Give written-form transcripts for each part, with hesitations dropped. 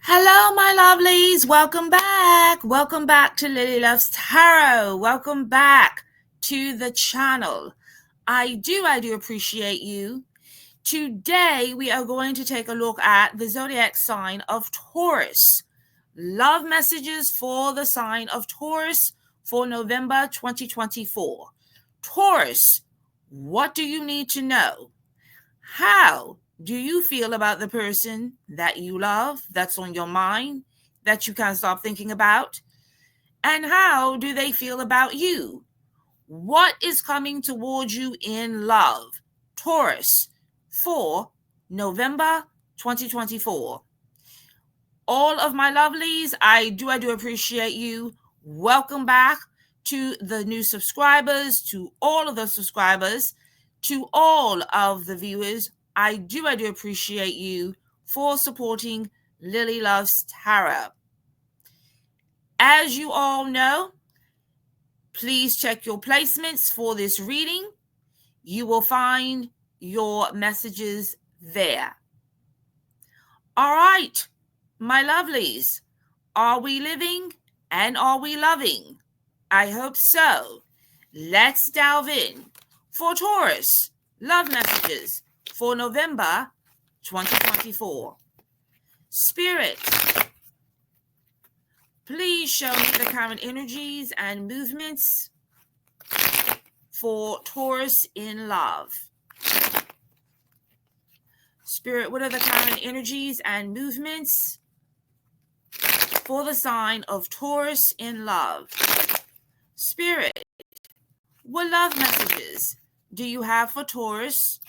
Hello, my lovelies. Welcome back. Welcome back to Lilly Loves Tarot. Welcome back to the channel. I do appreciate you. Today, we are going to take a look at the zodiac sign of Taurus. Love messages for the sign of Taurus for November 2024. Taurus, what do you need to know? How do you feel about the person that you love, that's on your mind, that you can't stop thinking about? And how do they feel about you? What is coming towards you in love? Taurus, for November 2024. All of my lovelies, I do appreciate you. Welcome back to the new subscribers, to all of the subscribers, to all of the viewers. I do appreciate you for supporting Lilly Loves Tarot. As you all know, please check your placements for this reading. You will find your messages there. All right, my lovelies, are we living and are we loving? I hope so. Let's delve in. For Taurus, love messages for November 2024. Spirit, please show me the current energies and movements for Taurus in love. Spirit, what are the current energies and movements for the sign of Taurus in love? Spirit, what love messages do you have for Taurus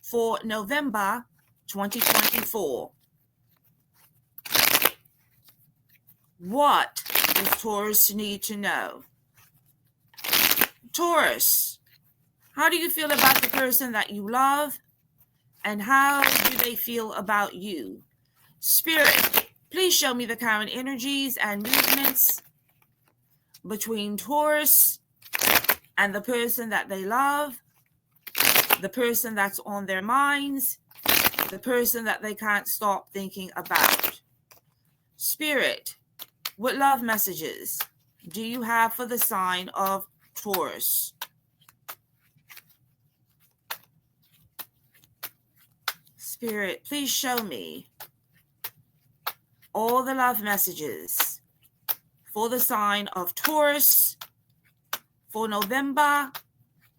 for November 2024? What does Taurus need to know? Taurus, how do you feel about the person that you love? And how do they feel about you? Spirit, please show me the current energies and movements between Taurus and the person that they love, the person that's on their minds, the person that they can't stop thinking about. Spirit, what love messages do you have for the sign of Taurus? Spirit, please show me all the love messages for the sign of Taurus for November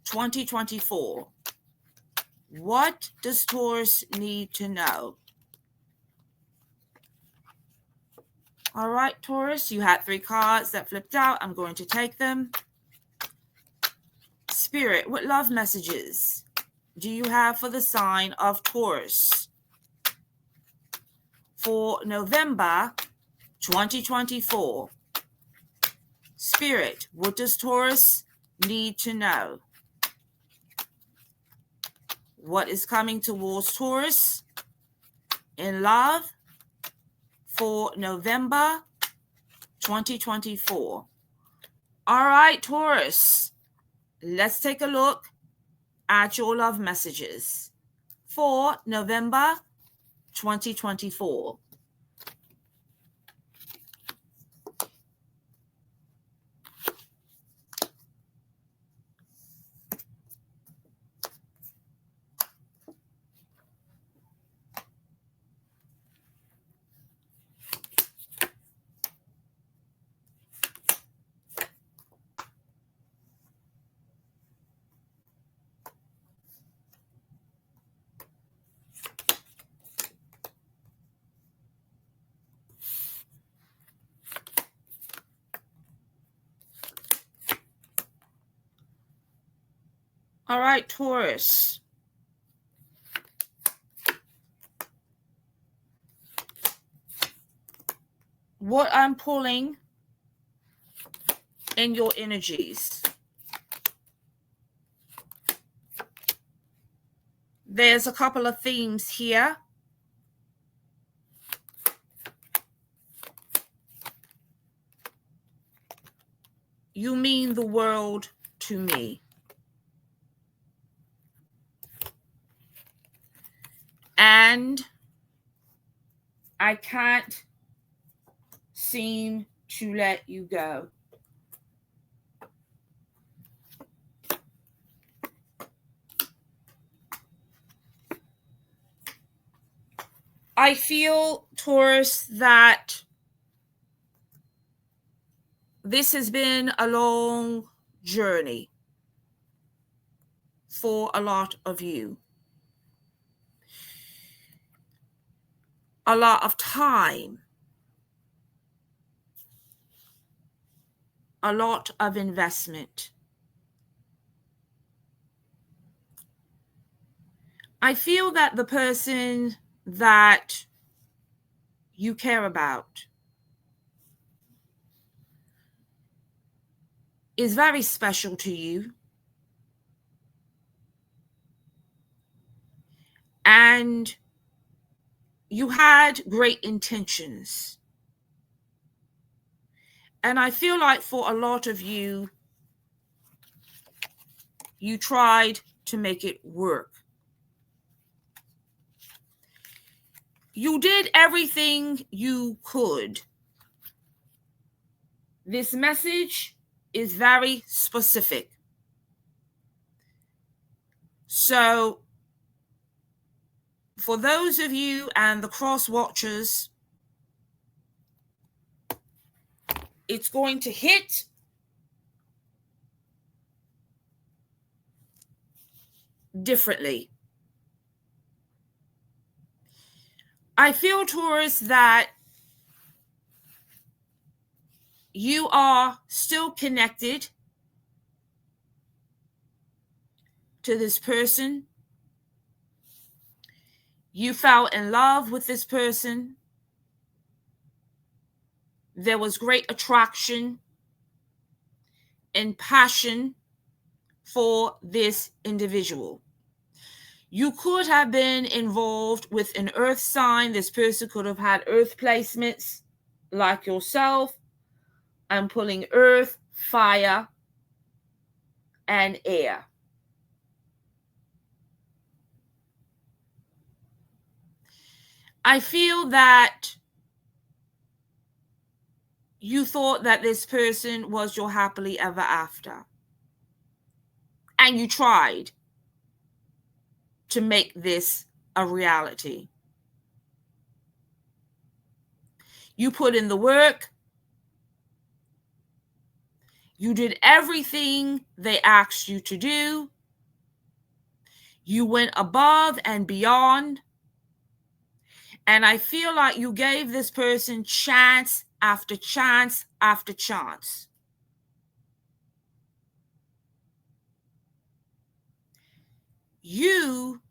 2024. What does Taurus need to know? All right, Taurus, you had 3 cards that flipped out. I'm going to take them. Spirit, what love messages do you have for the sign of Taurus for November 2024? Spirit, what does Taurus need to know? What is coming towards Taurus in love for November 2024? All right, Taurus, let's take a look at your love messages for November 2024. All right, Taurus. What I'm pulling in your energies. There's a couple of themes here. You mean the world to me. And I can't seem to let you go. I feel, Taurus, that this has been a long journey for a lot of you. A lot of time. A lot of investment. I feel that the person that you care about is very special to you. And you had great intentions. And I feel like for a lot of you, you tried to make it work. You did everything you could. This message is very specific. So, for those of you and the cross watchers, it's going to hit differently. I feel, Taurus, that you are still connected to this person. You fell in love with this person. There was great attraction and passion for this individual. You could have been involved with an earth sign. This person could have had earth placements like yourself. I'm pulling earth, fire, and air. I feel that you thought that this person was your happily ever after. And you tried to make this a reality. You put in the work. You did everything they asked you to do. You went above and beyond. And I feel like you gave this person chance after chance after chance. You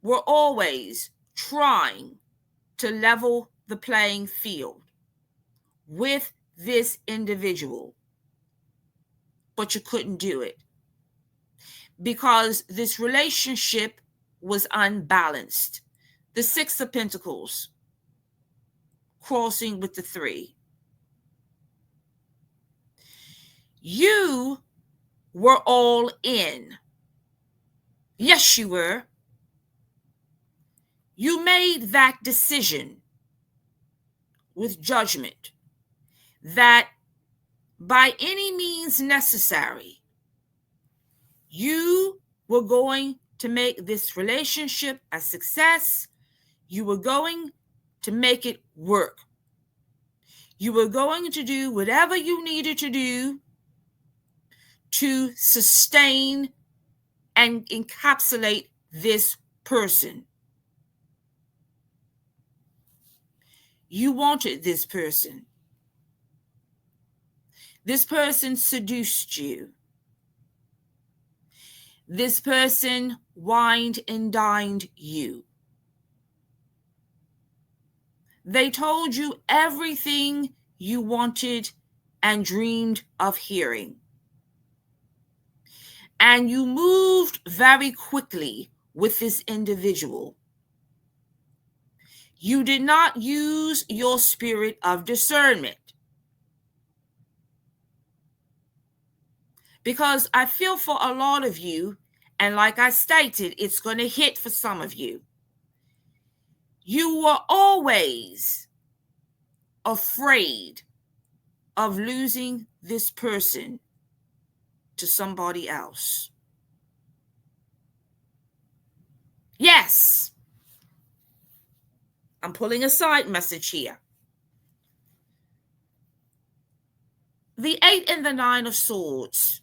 were always trying to level the playing field with this individual, but you couldn't do it because this relationship was unbalanced. The Six of Pentacles crossing with the Three. You were all in. Yes, you were. You made that decision with judgment that by any means necessary, you were going to make this relationship a success. You were going to make it work. You were going to do whatever you needed to do to sustain and encapsulate this person. You wanted this person. This person seduced you. This person wined and dined you. They told you everything you wanted and dreamed of hearing. And you moved very quickly with this individual. You did not use your spirit of discernment. Because I feel for a lot of you, and like I stated, it's going to hit for some of you. You were always afraid of losing this person to somebody else. Yes, I'm pulling a side message here. The 8 and the 9 of Swords.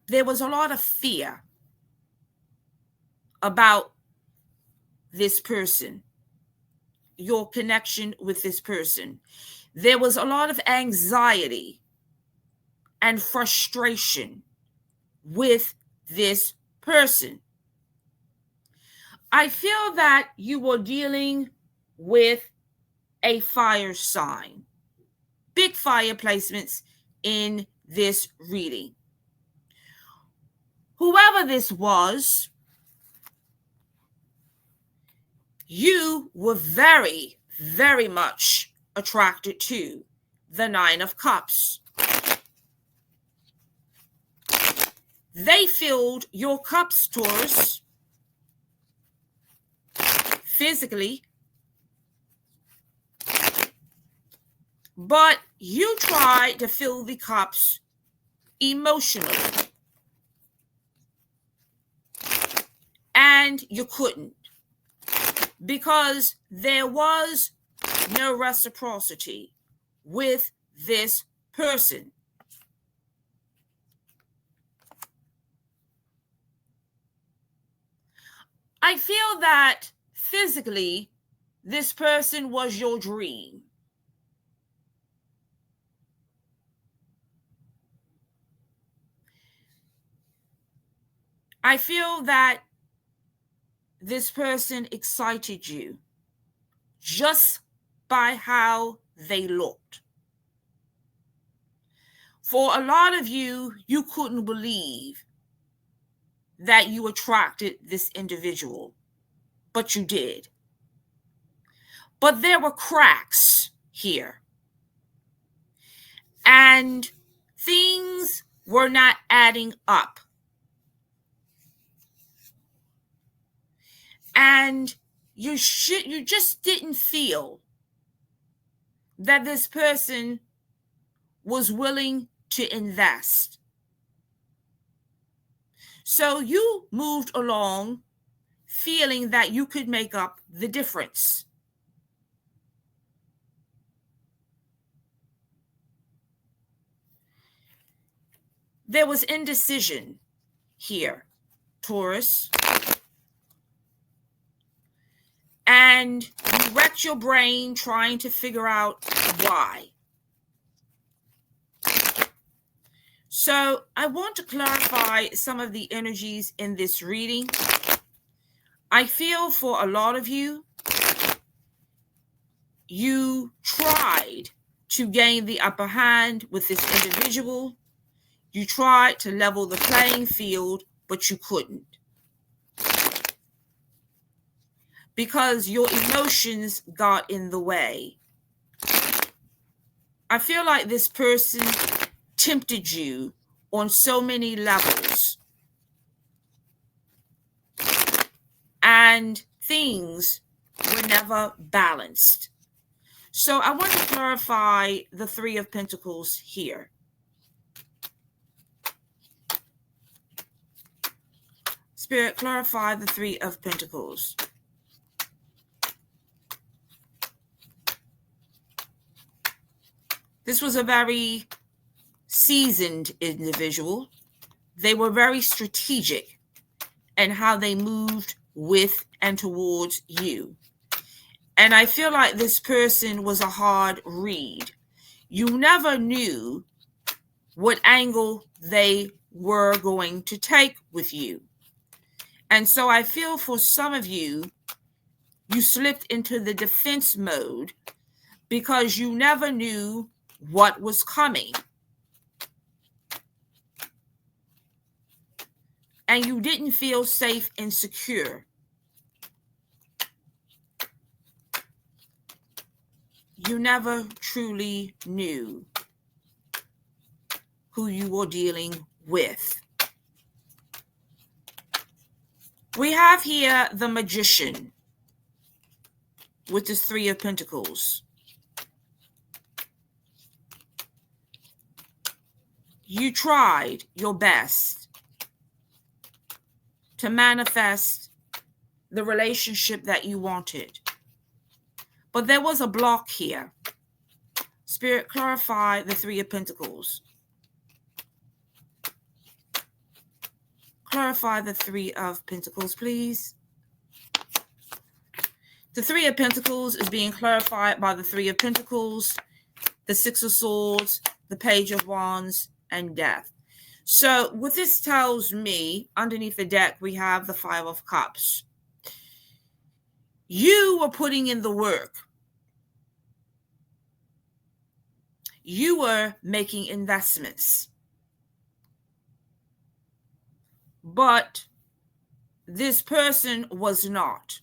There was a lot of fear about this person, your connection with this person. There was a lot of anxiety and frustration with this person. I feel that you were dealing with a fire sign. Big fire placements in this reading. Whoever this was, you were very, very much attracted to the 9 of Cups. They filled your cups, Taurus, physically, but you tried to fill the cups emotionally, and you couldn't, because there was no reciprocity with this person. I feel that physically, this person was your dream. I feel that this person excited you just by how they looked. For a lot of you, you couldn't believe that you attracted this individual, but you did. But there were cracks here, and things were not adding up. And you just didn't feel that this person was willing to invest. So you moved along feeling that you could make up the difference. There was indecision here, Taurus. And you wrecked your brain trying to figure out why. So I want to clarify some of the energies in this reading. I feel for a lot of you, you tried to gain the upper hand with this individual. You tried to level the playing field, but you couldn't, because your emotions got in the way. I feel like this person tempted you on so many levels, and things were never balanced. So I want to clarify the 3 of Pentacles here. Spirit, clarify the 3 of Pentacles. This was a very seasoned individual. They were very strategic in how they moved with and towards you. And I feel like this person was a hard read. You never knew what angle they were going to take with you. And so I feel for some of you, you slipped into the defense mode because you never knew what was coming. And you didn't feel safe and secure. You never truly knew who you were dealing with. We have here the Magician with the Three of Pentacles. You tried your best to manifest the relationship that you wanted, but there was a block here. Spirit, clarify the Three of Pentacles. Clarify the Three of Pentacles, please. The Three of Pentacles is being clarified by the Three of Pentacles, the Six of Swords, the Page of Wands, and Death. So what this tells me, underneath the deck, we have the Five of Cups. You were putting in the work. You were making investments. But this person was not.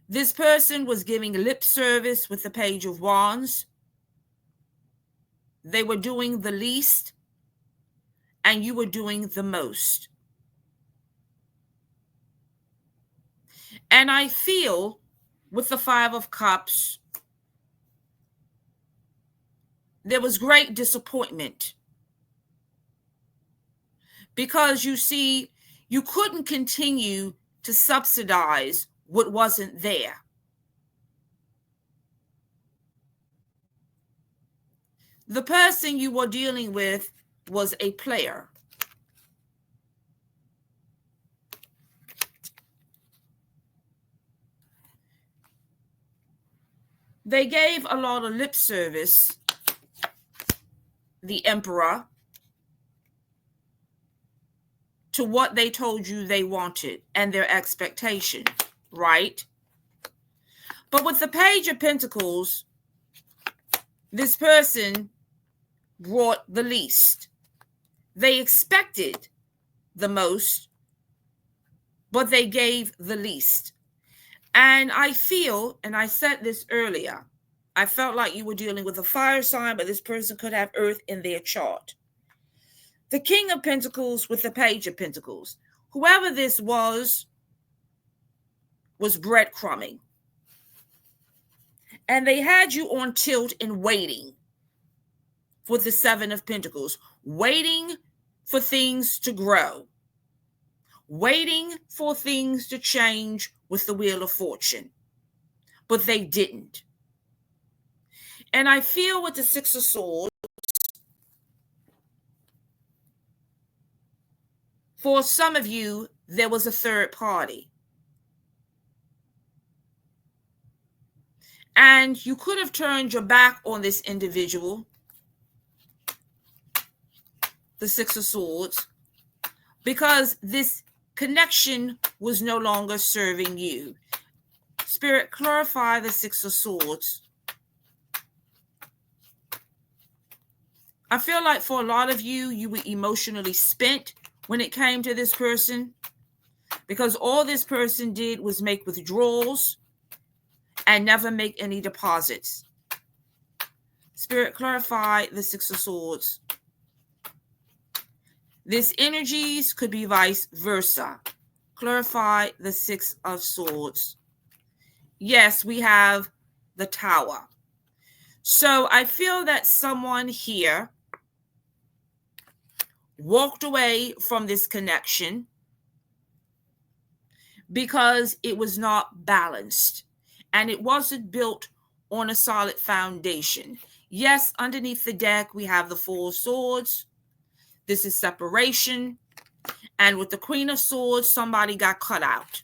This person was giving lip service with the Page of Wands. They were doing the least, and you were doing the most. And I feel with the Five of Cups, there was great disappointment. Because you see, you couldn't continue to subsidize what wasn't there. The person you were dealing with was a player. They gave a lot of lip service, the Emperor, to what they told you they wanted and their expectation, right? But with the Page of Pentacles, this person brought the least. They expected the most, but they gave the least. And I feel, and I said this earlier, I felt like you were dealing with a fire sign, but this person could have Earth in their chart. The King of Pentacles with the Page of Pentacles. Whoever this was breadcrumbing. And they had you on tilt and waiting for the Seven of Pentacles. Waiting for things to grow. Waiting for things to change with the Wheel of Fortune. But they didn't. And I feel with the Six of Swords, for some of you, there was a third party. And you could have turned your back on this individual, the Six of Swords, because this connection was no longer serving you. Spirit, clarify the Six of Swords. I feel like for a lot of you, you were emotionally spent when it came to this person, because all this person did was make withdrawals and never make any deposits. Spirit, clarify the Six of Swords. This energies could be vice versa. Clarify the Six of Swords. Yes, we have the Tower. So I feel that someone here walked away from this connection because it was not balanced and it wasn't built on a solid foundation. Yes, underneath the deck, we have the Four of Swords. This is separation. And with the Queen of Swords, somebody got cut out.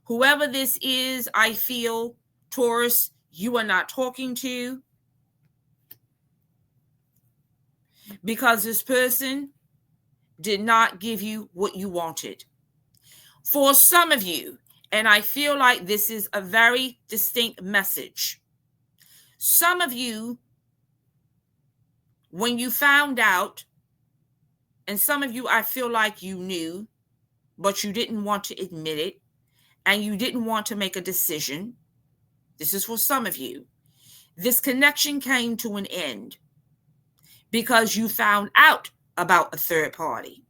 Whoever this is, I feel, Taurus, you are not talking to, because this person did not give you what you wanted. For some of you, and I feel like this is a very distinct message. Some of you, when you found out, and some of you, I feel like you knew, but you didn't want to admit it, and you didn't want to make a decision. This is for some of you. This connection came to an end because you found out about a third party.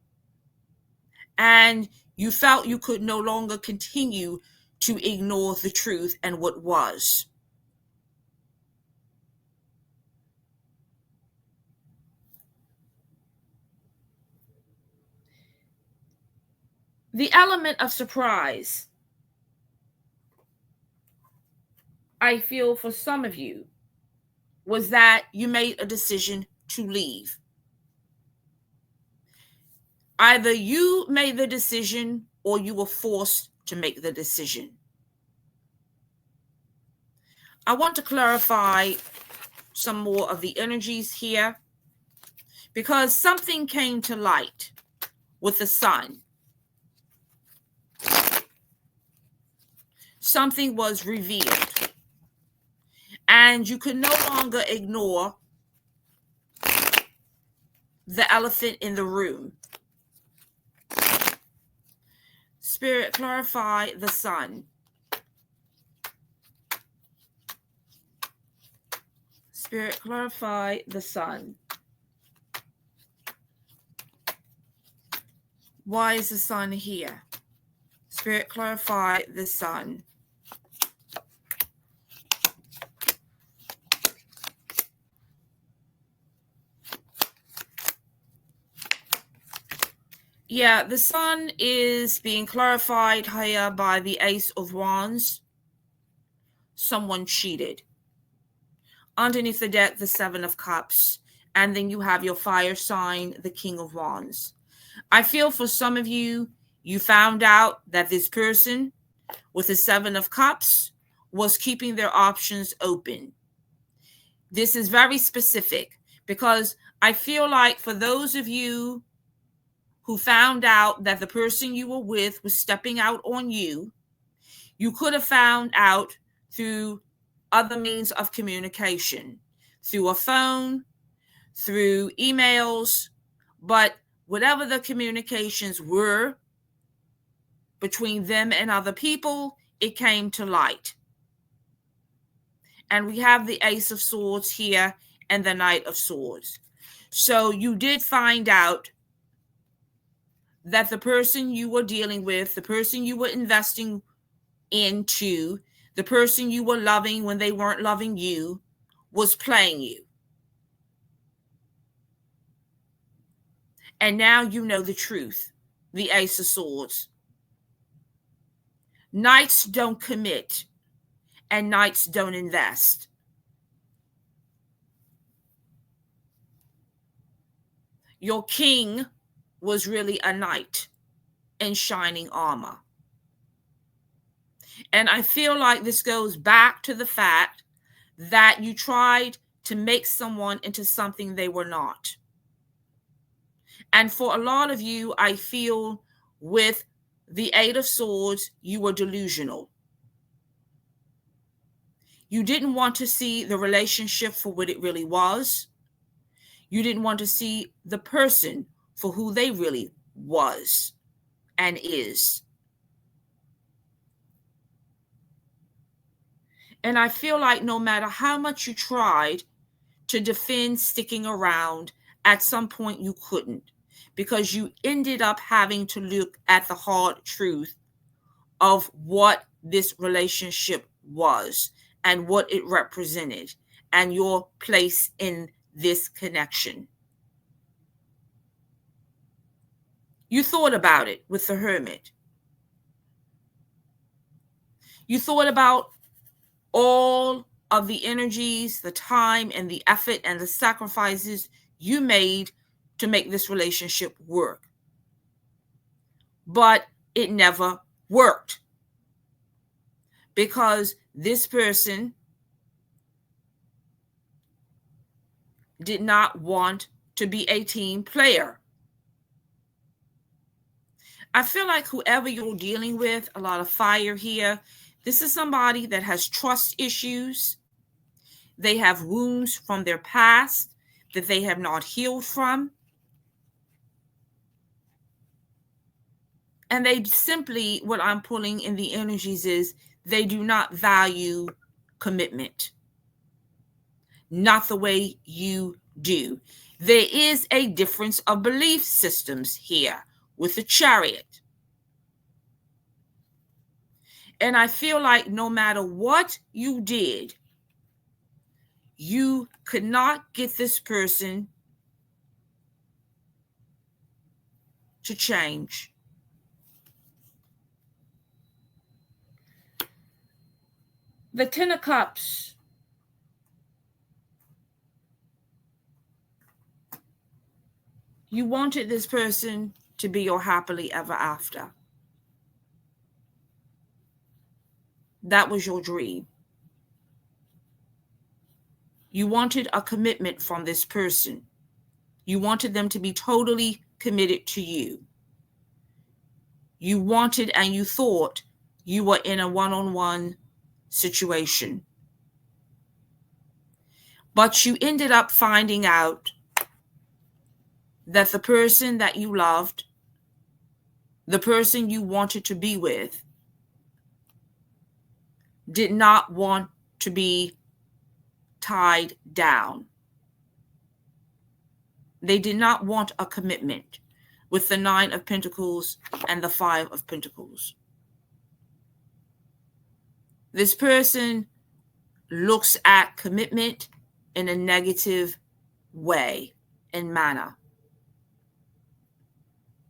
And You felt you could no longer continue to ignore the truth and what was. The element of surprise, I feel for some of you, was that you made a decision to leave. Either you made the decision or you were forced to make the decision. I want to clarify some more of the energies here because something came to light with the sun. Something was revealed, and you could no longer ignore the elephant in the room. Spirit, clarify the sun. Spirit, clarify the sun. Why is the sun here? Spirit, clarify the sun. Yeah, the sun is being clarified here by the Ace of Wands. Someone cheated. Underneath the deck, the Seven of Cups. And then you have your fire sign, the King of Wands. I feel for some of you, you found out that this person with the Seven of Cups was keeping their options open. This is very specific because I feel like for those of you who found out that the person you were with was stepping out on you, you could have found out through other means of communication, through a phone, through emails, but whatever the communications were between them and other people, it came to light. And we have the Ace of Swords here and the Knight of Swords. So you did find out that the person you were dealing with, the person you were investing into, the person you were loving when they weren't loving you, was playing you. And now you know the truth, the Ace of Swords. Knights don't commit, and knights don't invest. Your king was really a knight in shining armor. And I feel like this goes back to the fact that you tried to make someone into something they were not. And for a lot of you, I feel with the Eight of Swords, you were delusional. You didn't want to see the relationship for what it really was. You didn't want to see the person for who they really was and is. And I feel like no matter how much you tried to defend sticking around, at some point you couldn't, because you ended up having to look at the hard truth of what this relationship was and what it represented and your place in this connection. You thought about it with the Hermit. You thought about all of the energies, the time, and the effort and the sacrifices you made to make this relationship work. But it never worked because this person did not want to be a team player. I feel like whoever you're dealing with, a lot of fire here, this is somebody that has trust issues. They have wounds from their past that they have not healed from. And they simply, what I'm pulling in the energies is they do not value commitment. Not the way you do. There is a difference of belief systems here with the Chariot. And I feel like no matter what you did, you could not get this person to change. The Ten of Cups. You wanted this person to be your happily ever after. That was your dream. You wanted a commitment from this person. You wanted them to be totally committed to you. You wanted and you thought you were in a one-on-one situation. But you ended up finding out that the person that you loved, the person you wanted to be with, did not want to be tied down. They did not want a commitment with the Nine of Pentacles and the Five of Pentacles. This person looks at commitment in a negative way and manner.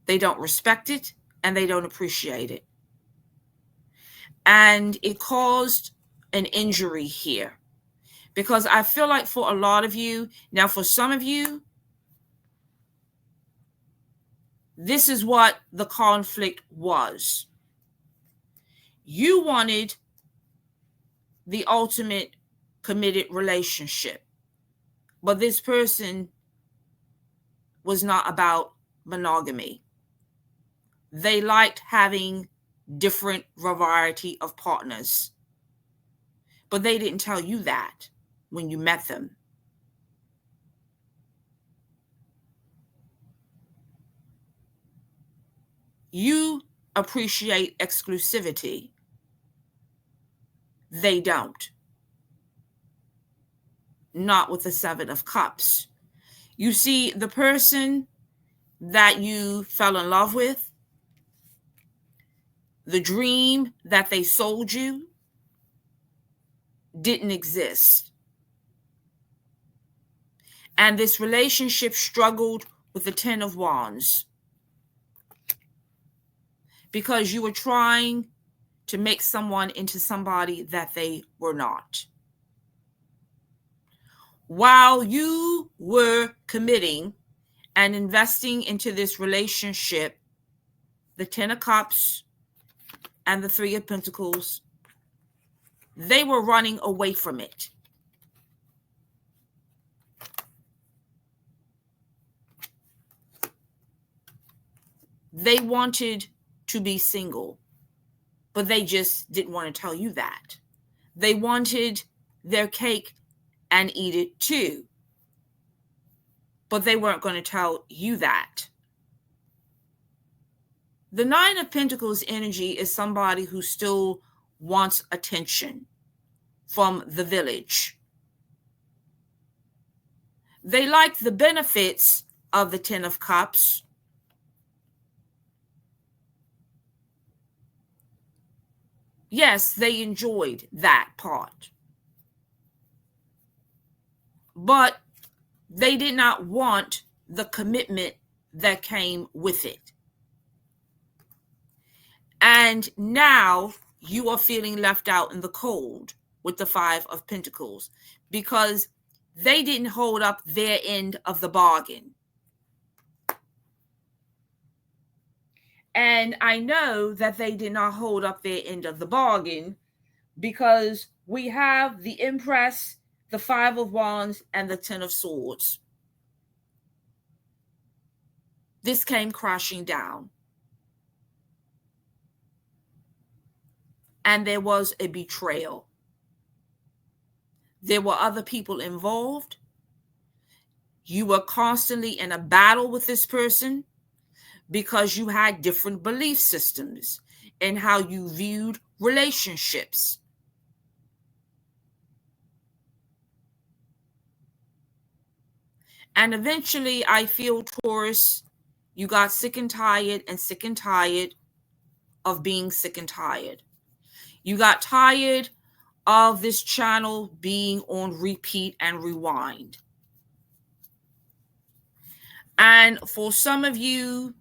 They don't respect it and they don't appreciate it. And it caused an injury here. Because I feel like for a lot of you, now for some of you, this is what the conflict was. You wanted the ultimate committed relationship, but this person was not about monogamy. They liked having different variety of partners, but they didn't tell you that when you met them. You appreciate exclusivity. They don't. Not with the Seven of Cups. You see, the person that you fell in love with, the dream that they sold you, didn't exist. And this relationship struggled with the Ten of Wands because you were trying to make someone into somebody that they were not. While you were committing and investing into this relationship, the Ten of Cups and the Three of Pentacles, they were running away from it. They wanted to be single, but they just didn't want to tell you that. They wanted their cake and eat it too, but they weren't going to tell you that. The Nine of Pentacles energy is somebody who still wants attention from the village. They like the benefits of the Ten of Cups. Yes, they enjoyed that part. But they did not want the commitment that came with it. And now you are feeling left out in the cold with the Five of Pentacles because they didn't hold up their end of the bargain. And I know that they did not hold up their end of the bargain because we have the Empress, the Five of Wands, and the Ten of Swords. This came crashing down. And there was a betrayal. There were other people involved. You were constantly in a battle with this person because you had different belief systems in how you viewed relationships. And eventually, I feel, Taurus, you got sick and tired of being sick and tired. You got tired of this channel being on repeat and rewind. And for some of you,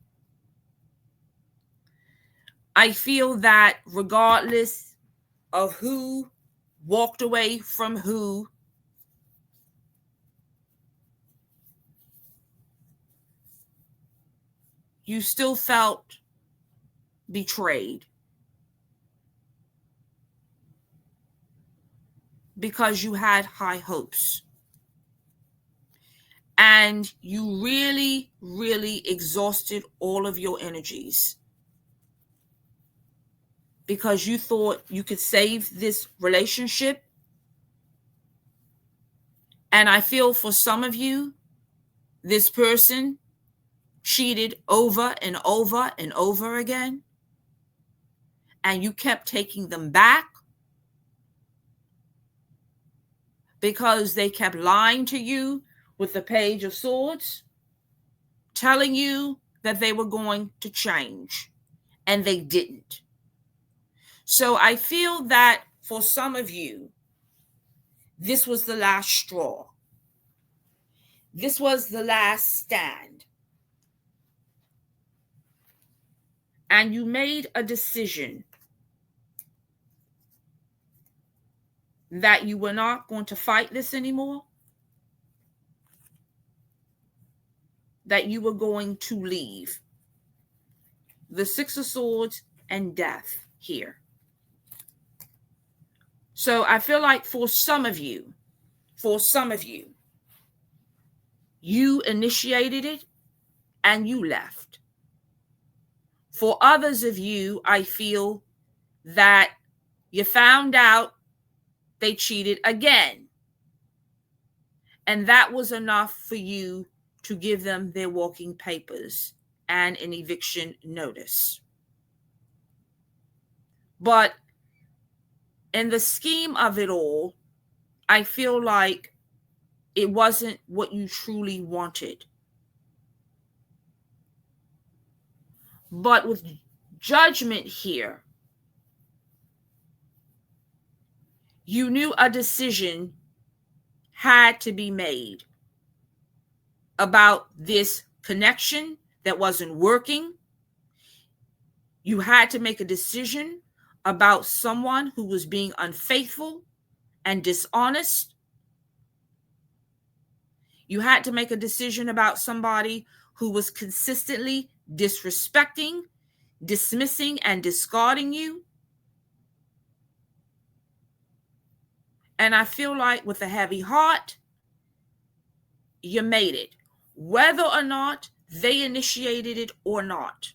I feel that regardless of who walked away from who, you still felt betrayed because you had high hopes. And you really, really exhausted all of your energies because you thought you could save this relationship. And I feel for some of you, this person cheated over and over and over again, and you kept taking them back because they kept lying to you with the Page of Swords, telling you that they were going to change, and they didn't. So I feel that for some of you, this was the last straw. This was the last stand. And you made a decision that you were not going to fight this anymore, that you were going to leave. The Six of Swords and Death here. So I feel like for some of you, you initiated it and you left. For others of you, I feel that you found out they cheated again. And that was enough for you to give them their walking papers and an eviction notice. But in the scheme of it all, I feel like it wasn't what you truly wanted. But with Judgment here, you knew a decision had to be made about this connection that wasn't working. You had to make a decision about someone who was being unfaithful and dishonest. You had to make a decision about somebody who was consistently disrespecting, dismissing, and discarding you. And I feel like with a heavy heart, you made it, whether or not they initiated it or not.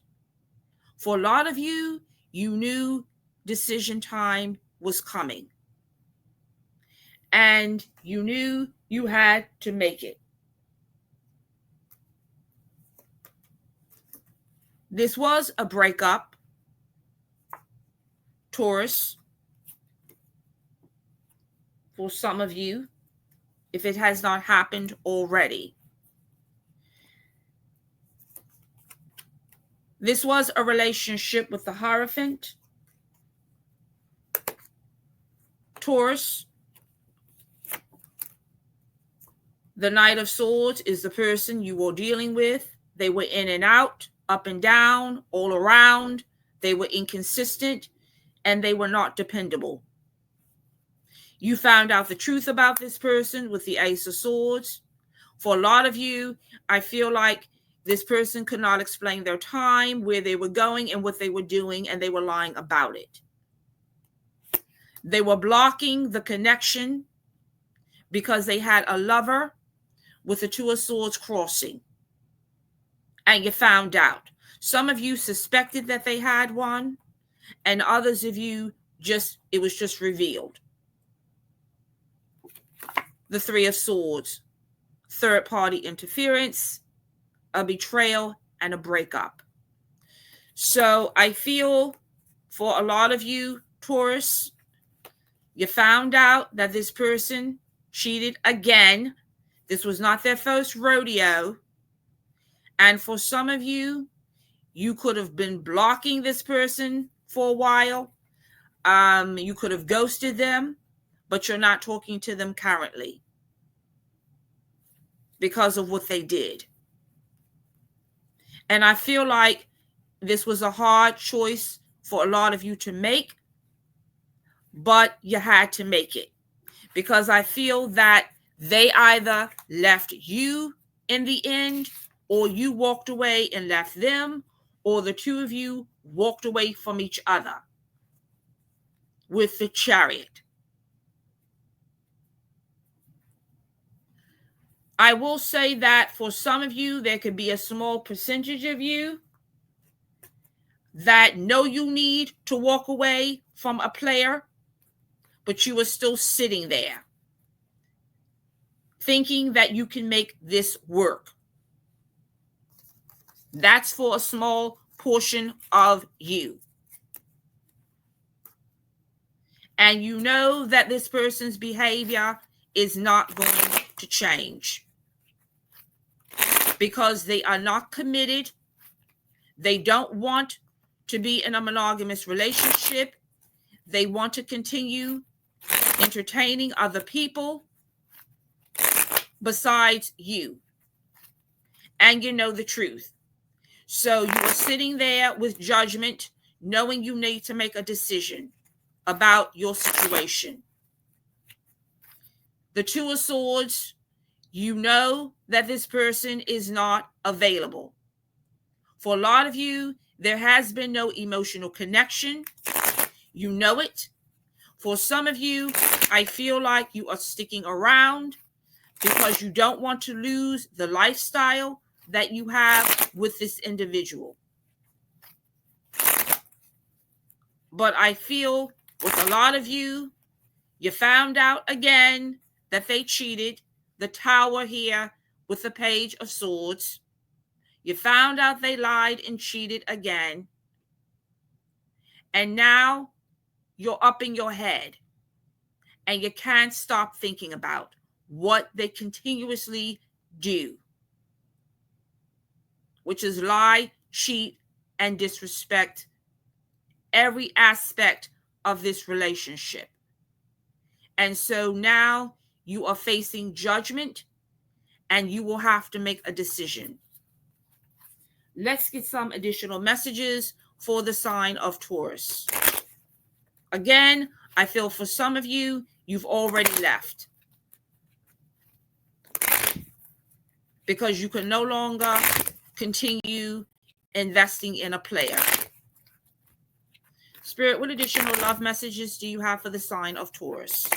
For a lot of you, you knew decision time was coming. And you knew you had to make it. This was a breakup, Taurus, for some of you, if it has not happened already. This was a relationship with the Hierophant, Taurus. The Knight of Swords is the person you were dealing with. They were in and out, up and down, all around. They were inconsistent, and they were not dependable. You found out the truth about this person with the Ace of Swords. For a lot of you, I feel like this person could not explain their time, where they were going, and what they were doing, and they were lying about it. They were blocking the connection because they had a lover with the Two of Swords crossing. And you found out. Some of you suspected that they had one, and others of you it was just revealed. The Three of Swords, third-party interference, a betrayal, and a breakup. So I feel for a lot of you, Taurus, you found out that this person cheated again. This was not their first rodeo. And for some of you, you could have been blocking this person for a while. You could have ghosted them, but you're not talking to them currently because of what they did. And I feel like this was a hard choice for a lot of you to make, but you had to make it, because I feel that they either left you in the end, or you walked away and left them, or the two of you walked away from each other with the Chariot. I will say that for some of you, there could be a small percentage of you that know you need to walk away from a player, but you are still sitting there thinking that you can make this work. That's for a small portion of you. And you know that this person's behavior is not going to change because they are not committed. They don't want to be in a monogamous relationship. They want to continue entertaining other people besides you. And you know the truth. So you are sitting there with judgment, knowing you need to make a decision about your situation. The Two of Swords, you know that this person is not available. For a lot of you, there has been no emotional connection. You know it. For some of you, I feel like you are sticking around because you don't want to lose the lifestyle that you have with this individual. But I feel with a lot of you, you found out again that they cheated. The Tower here with the Page of Swords. You found out they lied and cheated again. And now you're up in your head and you can't stop thinking about what they continuously do, which is lie, cheat, and disrespect every aspect of this relationship. And so now you are facing judgment and you will have to make a decision. Let's get some additional messages for the sign of Taurus. Again, I feel for some of you, you've already left because you can no longer continue investing in a player. Spirit, what additional love messages do you have for the sign of Taurus?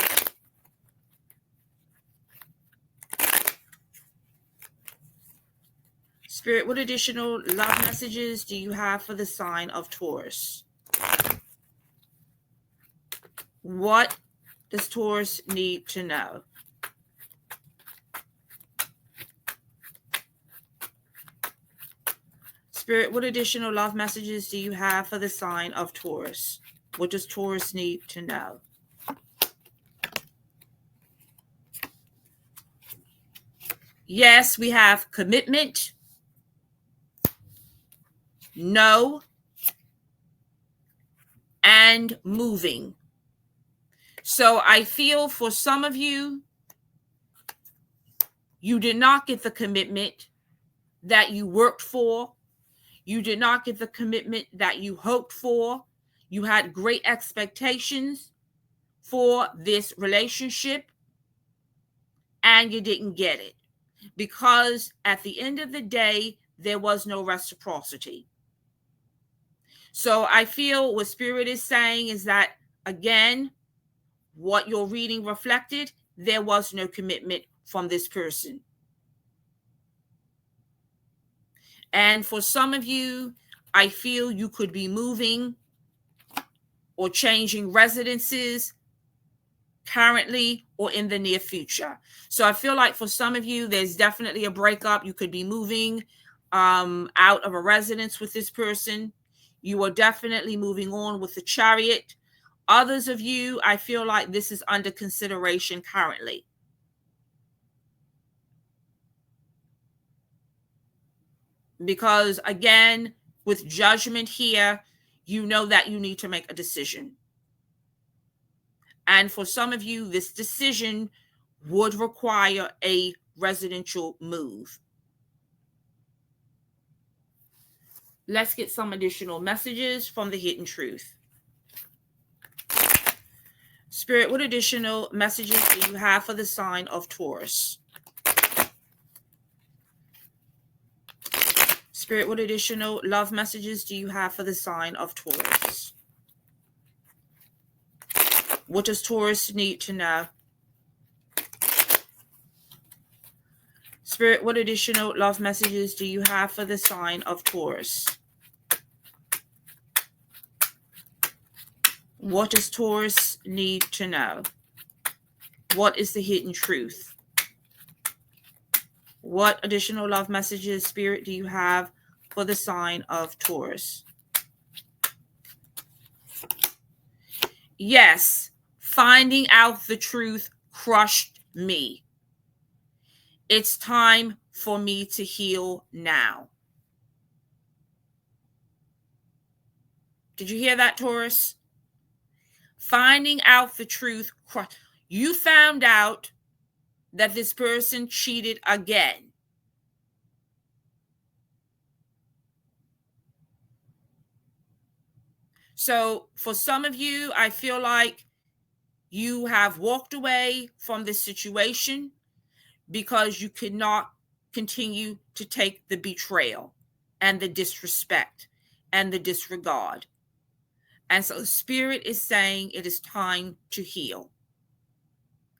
Spirit, what additional love messages do you have for the sign of Taurus? What does Taurus need to know? Spirit, what additional love messages do you have for the sign of Taurus? What does Taurus need to know? Yes, we have commitment, no, and moving. So I feel for some of you, you did not get the commitment that you worked for. You did not get the commitment that you hoped for. You had great expectations for this relationship, and you didn't get it because at the end of the day, there was no reciprocity. So I feel what Spirit is saying is that, again, what your reading reflected, there was no commitment from this person. And for some of you, I feel you could be moving or changing residences currently or in the near future. So I feel like for some of you, there's definitely a breakup. You could be moving out of a residence with this person. You are definitely moving on with the Chariot. Others of you, I feel like this is under consideration currently. Because again, with judgment here, you know that you need to make a decision. And for some of you, this decision would require a residential move. Let's get some additional messages from the Hidden Truth. Spirit, what additional messages do you have for the sign of Taurus? Spirit, what additional love messages do you have for the sign of Taurus? What does Taurus need to know? Spirit, what additional love messages do you have for the sign of Taurus? What does Taurus need to know? What is the hidden truth? What additional love messages, Spirit, do you have for the sign of Taurus? Yes, finding out the truth crushed me. It's time for me to heal now. Did you hear that, Taurus? Finding out the truth. You found out that this person cheated again. So for some of you, I feel like you have walked away from this situation because you could not continue to take the betrayal and the disrespect and the disregard. And so the Spirit is saying it is time to heal.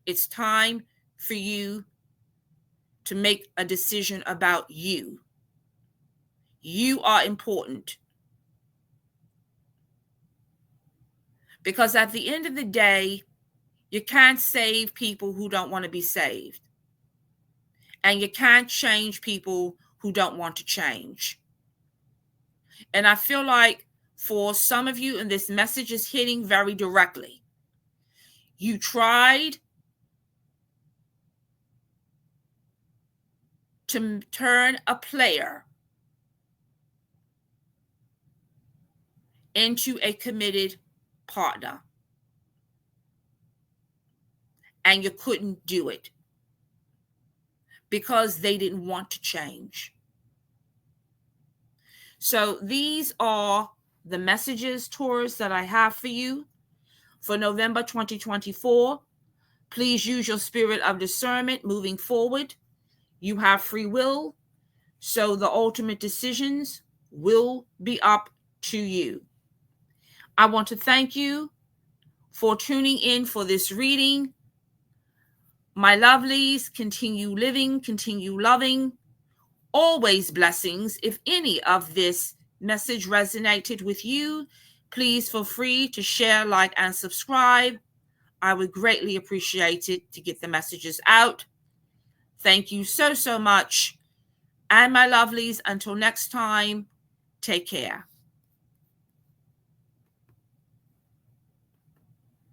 It's time for you to make a decision about you. You are important. Because at the end of the day, you can't save people who don't want to be saved. And you can't change people who don't want to change. And I feel like for some of you, and this message is hitting very directly, you tried to turn a player into a committed partner. And you couldn't do it because they didn't want to change. So these are the messages, Taurus, that I have for you for November 2024. Please use your spirit of discernment moving forward. You have free will, so the ultimate decisions will be up to you. I want to thank you for tuning in for this reading. My lovelies, continue living, continue loving. Always blessings. If any of this message resonated with you, please feel free to share, like, and subscribe. I would greatly appreciate it to get the messages out. Thank you so much. And my lovelies, until next time, take care.